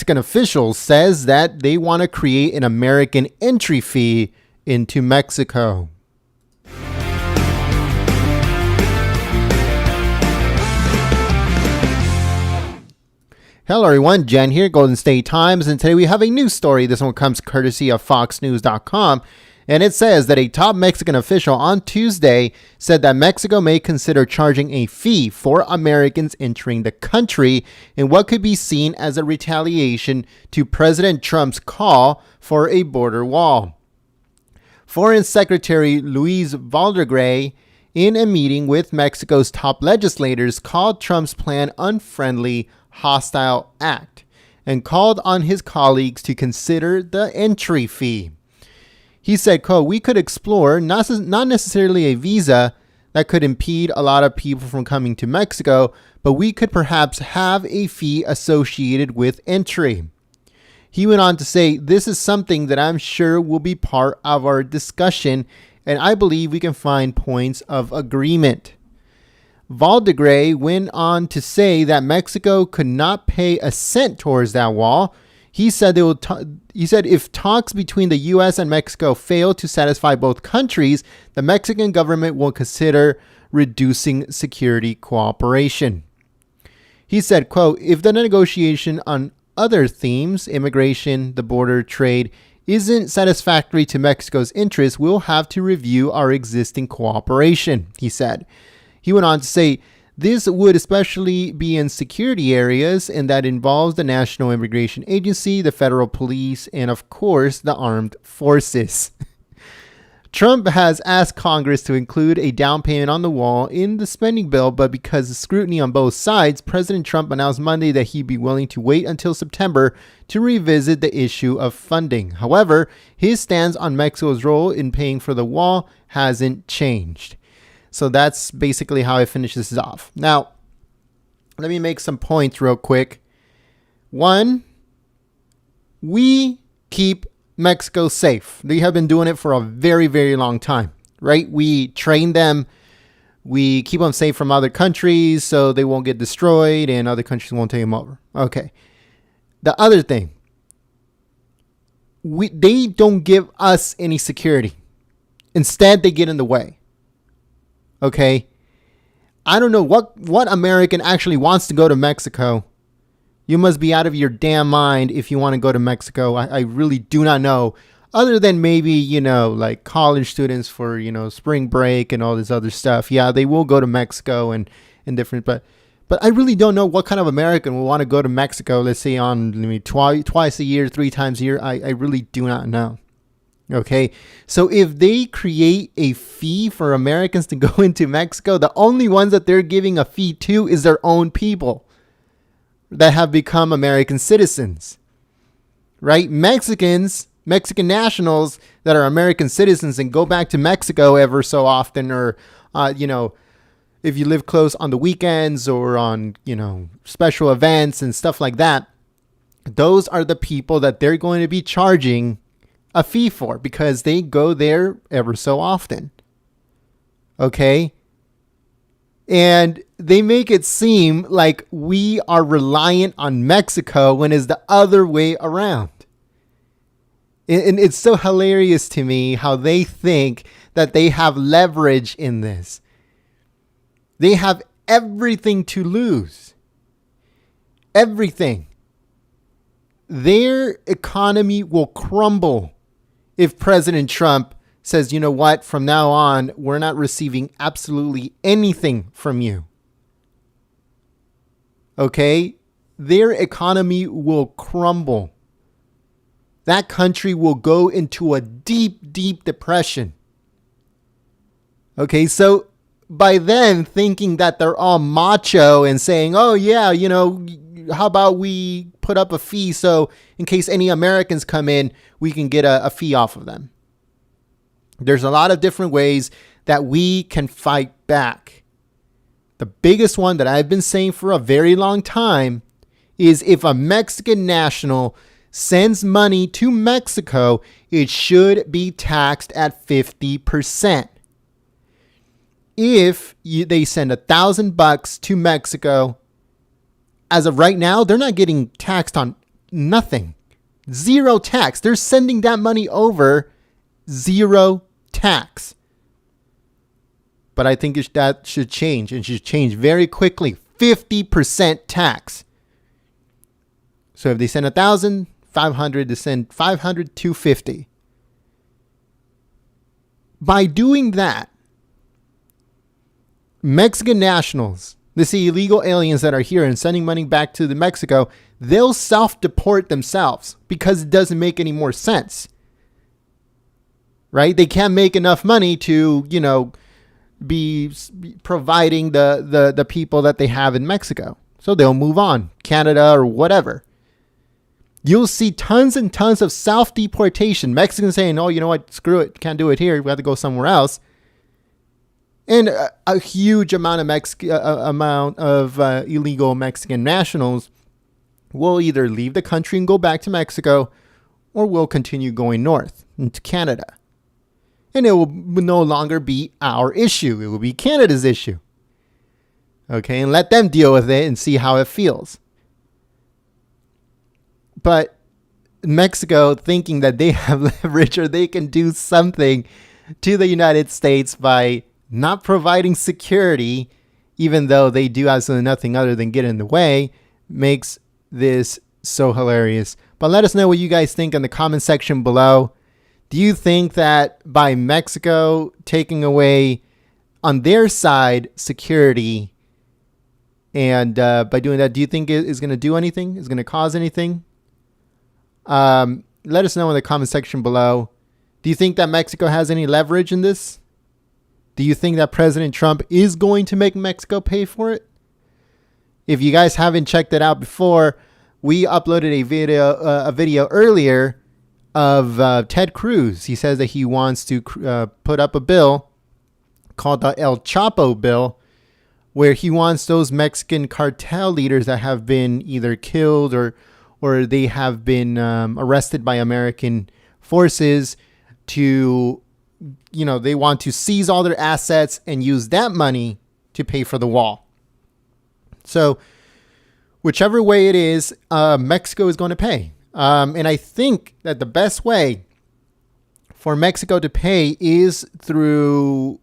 Mexican official says that they want to create an American entry fee into Mexico. Hello everyone, Jen here, Golden State Times, and today we have a news story. This one comes courtesy of FoxNews.com, and it says that a top Mexican official on Tuesday said that Mexico may consider charging a fee for Americans entering the country in what could be seen as a retaliation to President Trump's call for a border wall. Foreign Secretary Luis Valdegray, in a meeting with Mexico's top legislators, called Trump's plan unfriendly, hostile act and called on his colleagues to consider the entry fee. He said, quote, "We could explore not necessarily a visa that could impede a lot of people from coming to Mexico, but we could perhaps have a fee associated with entry." He went on to say, "This is something that I'm sure will be part of our discussion, and I believe we can find points of agreement." Valdegray went on to say that Mexico could not pay a cent towards that wall. He said if talks between the U.S. and Mexico fail to satisfy both countries, the Mexican government will consider reducing security cooperation. He said, quote, "If the negotiation on other themes, immigration, the border, trade, isn't satisfactory to Mexico's interests, we'll have to review our existing cooperation," he said. He went on to say, "This would especially be in security areas, and that involves the National Immigration Agency, the federal police, and of course, the armed forces." Trump has asked Congress to include a down payment on the wall in the spending bill, but because of scrutiny on both sides, President Trump announced Monday that he'd be willing to wait until September to revisit the issue of funding. However, his stance on Mexico's role in paying for the wall hasn't changed. So that's basically how I finish this off. Now, let me make some points real quick. One, we keep Mexico safe. They have been doing it for a very, very long time, right? We train them. We keep them safe from other countries so they won't get destroyed and other countries won't take them over. Okay. The other thing, they don't give us any security. Instead, they get in the way. Okay, I don't know what American actually wants to go to Mexico. You must be out of your damn mind if you want to go to Mexico. I really do not know. Other than maybe, like college students for, spring break and all this other stuff. Yeah, they will go to Mexico and different, but I really don't know what kind of American will want to go to Mexico, let's say twice a year, 3 times a year. I really do not know. Okay, so if they create a fee for Americans to go into Mexico, the only ones that they're giving a fee to is their own people that have become American citizens, right? Mexican nationals that are American citizens and go back to Mexico ever so often, or, if you live close on the weekends or on, special events and stuff like that, those are the people that they're going to be charging a fee for because they go there ever so often. Okay? And they make it seem like we are reliant on Mexico when it's the other way around. And it's so hilarious to me how they think that they have leverage in this. They have everything to lose. Everything. Their economy will crumble if President Trump says, you know what, from now on, we're not receiving absolutely anything from you. Okay? Their economy will crumble. That country will go into a deep, deep depression. Okay, so by then thinking that they're all macho and saying, oh yeah, how about we put up a fee so in case any Americans come in, we can get a fee off of them. There's a lot of different ways that we can fight back. The biggest one that I've been saying for a very long time is if a Mexican national sends money to Mexico, it should be taxed at 50%. If they send $1,000 to Mexico, as of right now, they're not getting taxed on nothing. Zero tax. They're sending that money over, zero tax. But I think that should change, and should change very quickly. 50% tax. So if they send 1,500, they send 500, 250. By doing that, Mexican nationals, this illegal aliens that are here and sending money back to Mexico, they'll self-deport themselves because it doesn't make any more sense. Right? They can't make enough money to, be providing the people that they have in Mexico. So they'll move on, Canada or whatever. You'll see tons and tons of self-deportation. Mexicans saying, oh, you know what, screw it, can't do it here, we have to go somewhere else. And a huge amount of illegal Mexican nationals will either leave the country and go back to Mexico, or will continue going north into Canada. And it will no longer be our issue. It will be Canada's issue. Okay, and let them deal with it and see how it feels. But Mexico, thinking that they have leverage or they can do something to the United States by not providing security, even though they do absolutely nothing other than get in the way, makes this so hilarious. But let us know what you guys think in the comment section below. Do you think that by Mexico taking away on their side security, and by doing that, do you think it is going to do anything? Is going to cause anything? Let us know in the comment section below. Do you think that Mexico has any leverage in this? Do you think that President Trump is going to make Mexico pay for it? If you guys haven't checked it out before, we uploaded a video earlier of Ted Cruz. He says that he wants to put up a bill called the El Chapo bill, where he wants those Mexican cartel leaders that have been either killed or they have been arrested by American forces to, they want to seize all their assets and use that money to pay for the wall. So whichever way it is, Mexico is going to pay. And I think that the best way for Mexico to pay is through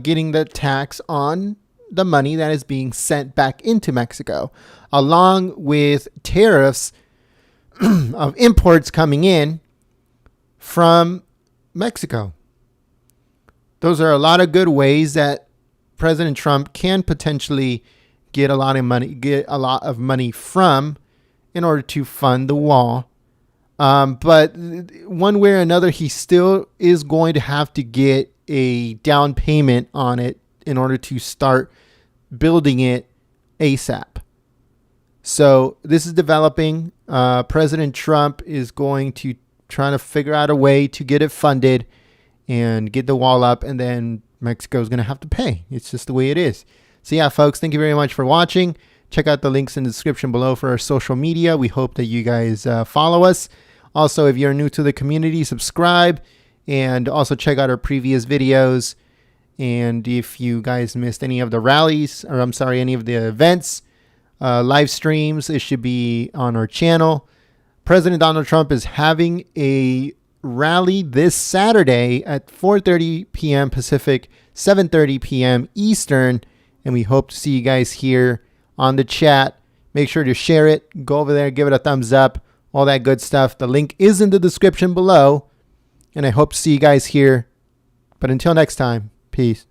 getting the tax on the money that is being sent back into Mexico, along with tariffs of imports coming in from Mexico. Those are a lot of good ways that President Trump can potentially get a lot of money from in order to fund the wall. But one way or another, he still is going to have to get a down payment on it in order to start building it ASAP. So this is developing. President Trump is going to try to figure out a way to get it funded and get the wall up, and then Mexico is going to have to pay. It's just the way it is. So yeah, folks, thank you very much for watching. Check out the links in the description below for our social media. We hope that you guys follow us. Also, if you're new to the community, subscribe, and also check out our previous videos. And if you guys missed any of the rallies, or any of the events, live streams, it should be on our channel. President Donald Trump is having a rally this Saturday at 4:30 p.m. Pacific, 7:30 p.m. Eastern, and we hope to see you guys here on the chat. Make sure to share it, go over there, give it a thumbs up, all that good stuff. The link is in the description below, and I hope to see you guys here. But until next time, peace.